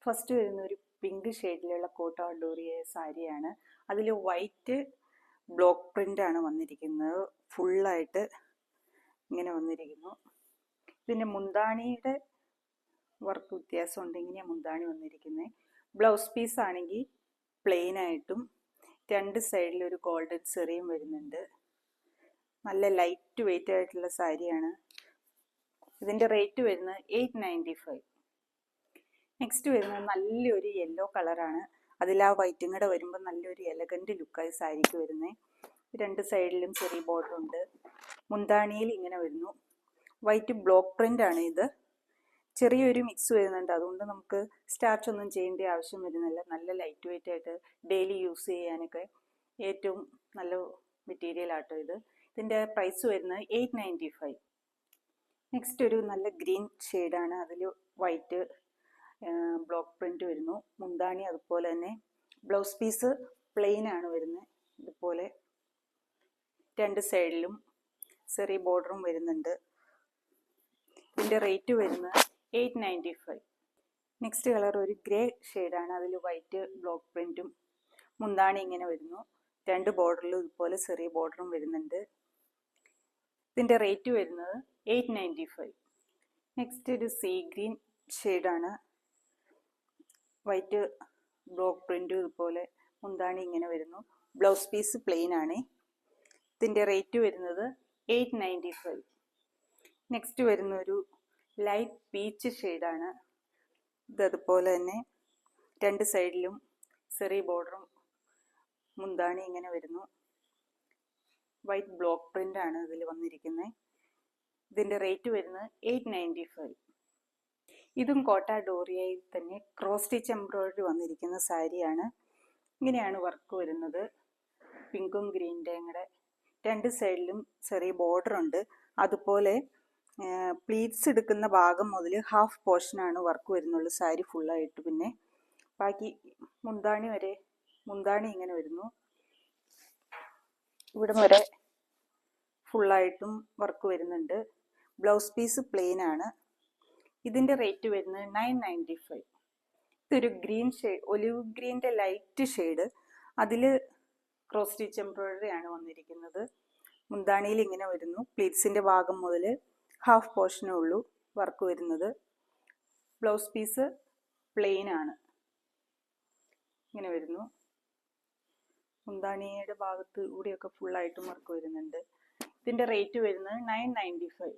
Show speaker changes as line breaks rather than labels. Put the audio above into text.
First വരുന്ന ഒരു pink ഷെയ്ഡിലുള്ള കോട്ട ഡോറിയ സാരിയാണ്. അതിൽ വൈറ്റ് ബ്ലോക്ക് പ്രിന്റ് ആണ് വന്നിരിക്കുന്നത്. ഫുള്ളായിട്ട് ഇങ്ങനെ വന്നിരിക്കുന്നു. ഇതിൻ്റെ മുന്താണിയുടെ വർക്ക് വ്യത്യാസമുണ്ട്. ഇങ്ങനെയാണ് മുന്താണി വന്നിരിക്കുന്നത്. ബ്ലൗസ് പീസ് ആണെങ്കിൽ പ്ലെയിൻ ആയിട്ടും രണ്ട് സൈഡിൽ ഒരു ഗോൾഡൻ സെറിയും വരുന്നുണ്ട്. നല്ല ലൈറ്റ് വെയിറ്റ് ആയിട്ടുള്ള സാരിയാണ്. ഇതിൻ്റെ റേറ്റ് വരുന്നത് 895. നെക്സ്റ്റ് വരുന്നത് നല്ലൊരു യെല്ലോ കളറാണ്. അതിൽ ആ വൈറ്റും കൂടെ വരുമ്പോൾ നല്ലൊരു എലഗൻറ്റ് ലുക്കായി സാരിക്ക് വരുന്നത്. രണ്ട് സൈഡിലും ചെറിയ ബോർഡർ ഉണ്ട്. മുന്താണിയിൽ ഇങ്ങനെ വരുന്നു. വൈറ്റ് ബ്ലോക്ക് പ്രിന്റ് ആണ് ഇത്. ചെറിയൊരു മിക്സ് വരുന്നുണ്ട്. അതുകൊണ്ട് നമുക്ക് സ്റ്റാർച്ച് ഒന്നും ചെയ്യേണ്ട ആവശ്യം വരുന്നില്ല. നല്ല ലൈറ്റ് വെയിറ്റ് ആയിട്ട് ഡെയിലി യൂസ് ചെയ്യാനൊക്കെ ഏറ്റവും നല്ല മെറ്റീരിയൽ ആട്ടോ ഇത്. ഇതിൻ്റെ പ്രൈസ് വരുന്നത് 895. നെക്സ്റ്റ് ഒരു നല്ല ഗ്രീൻ ഷെയ്ഡാണ്. അതിൽ വൈറ്റ് ബ്ലോക്ക് പ്രിന്റ് വരുന്നു. മുന്താണി അതുപോലെ തന്നെ. ബ്ലൗസ് പീസ് പ്ലെയിൻ ആണ് വരുന്നത്. ഇതുപോലെ രണ്ട് സൈഡിലും ചെറിയ ബോർഡറും വരുന്നുണ്ട്. ഇതിൻ്റെ റേറ്റ് വരുന്നത് 895. നെക്സ്റ്റ് കളർ ഒരു ഗ്രേ ഷെയ്ഡാണ്. അതിൽ വൈറ്റ് ബ്ലോക്ക് പ്രിന്റും മുന്താണി ഇങ്ങനെ വരുന്നു. രണ്ട് ബോർഡറിലും ഇതുപോലെ ചെറിയ ബോർഡറും വരുന്നുണ്ട്. ഇതിൻ്റെ റേറ്റ് വരുന്നത് 895. നെക്സ്റ്റ് ഒരു സീ ഗ്രീൻ ഷെയ്ഡാണ്. വൈറ്റ് ബ്ലോക്ക് പ്രിന്റും ഇതുപോലെ മുന്താണി ഇങ്ങനെ വരുന്നു. ബ്ലൗസ് പീസ് പ്ലെയിൻ ആണ്. ഇതിൻ്റെ റേറ്റ് വരുന്നത് 895. നെക്സ്റ്റ് വരുന്ന ഒരു ലൈറ്റ് പീച്ച് ഷെയ്ഡാണ്. ഇതതുപോലെ തന്നെ രണ്ട് സൈഡിലും ചെറിയ ബോർഡറും മുന്താണി ഇങ്ങനെ വരുന്നു. വൈറ്റ് ബ്ലോക്ക് പ്രിന്റ് ആണ് ഇതിൽ വന്നിരിക്കുന്നത്. ഇതിൻ്റെ റേറ്റ് വരുന്നത് 895. ഇതും കോട്ട ഡോറിയയിൽ തന്നെ ക്രോസ് സ്റ്റിച്ച് എംബ്രോയിഡറി വന്നിരിക്കുന്ന സാരിയാണ്. ഇങ്ങനെയാണ് വർക്ക് വരുന്നത്. പിങ്കും ഗ്രീൻ്റെയും കൂടെ രണ്ട് സൈഡിലും ചെറിയ ബോർഡർ ഉണ്ട്. അതുപോലെ പ്ലീറ്റ്സ് എടുക്കുന്ന ഭാഗം മുതൽ ഹാഫ് പോർഷനാണ് വർക്ക് വരുന്നുള്ളൂ സാരി ഫുള്ളായിട്ട്. പിന്നെ ബാക്കി മുന്താണി വരെ മുന്താണി ഇങ്ങനെ വരുന്നു. ഇവിടം വരെ ഫുള്ളായിട്ടും വർക്ക് വരുന്നുണ്ട്. ബ്ലൗസ് പീസ് പ്ലെയിൻ ആണ്. ഇതിൻ്റെ റേറ്റ് വരുന്നത് 995. ഇതൊരു ഗ്രീൻ ഷെയ്ഡ്, ഒലിവ് ഗ്രീൻ്റെ ലൈറ്റ് ഷെയ്ഡ്. അതിൽ ക്രോസ് സ്റ്റിച്ച് എംബ്രോയിഡറി ആണ് വന്നിരിക്കുന്നത്. മുന്താണിയിൽ ഇങ്ങനെ വരുന്നു. പ്ലീറ്റ്സിൻ്റെ ഭാഗം മുതൽ ഹാഫ് പോർഷനേ ഉള്ളൂ വർക്ക് വരുന്നത്. ബ്ലൗസ് പീസ് പ്ലെയിൻ ആണ് ഇങ്ങനെ വരുന്നു. മുന്താണിയുടെ ഭാഗത്ത് കൂടിയൊക്കെ ഫുള്ളായിട്ടും വർക്ക് വരുന്നുണ്ട്. ഇതിൻ്റെ റേറ്റ് വരുന്നത് 995.